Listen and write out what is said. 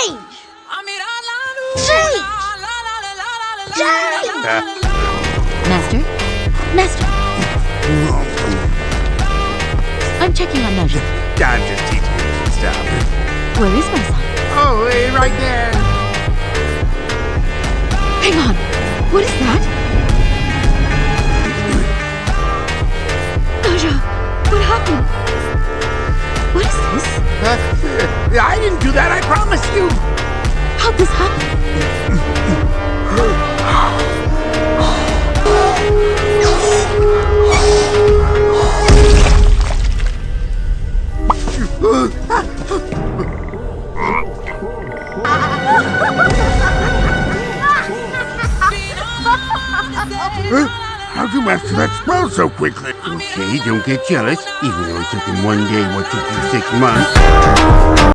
Change! Change! Change! Master? Master? I'm checking on Noja. I'm just teaching you some stuff. Where is my son? Oh, right there. Hang on. What is that? Noja, what happened? What is this? I didn't do that, I promise you. How'd this happen? How'd you master that spell so quickly? Okay, don't get jealous. Even though it took him 1 day, what took you 6 months.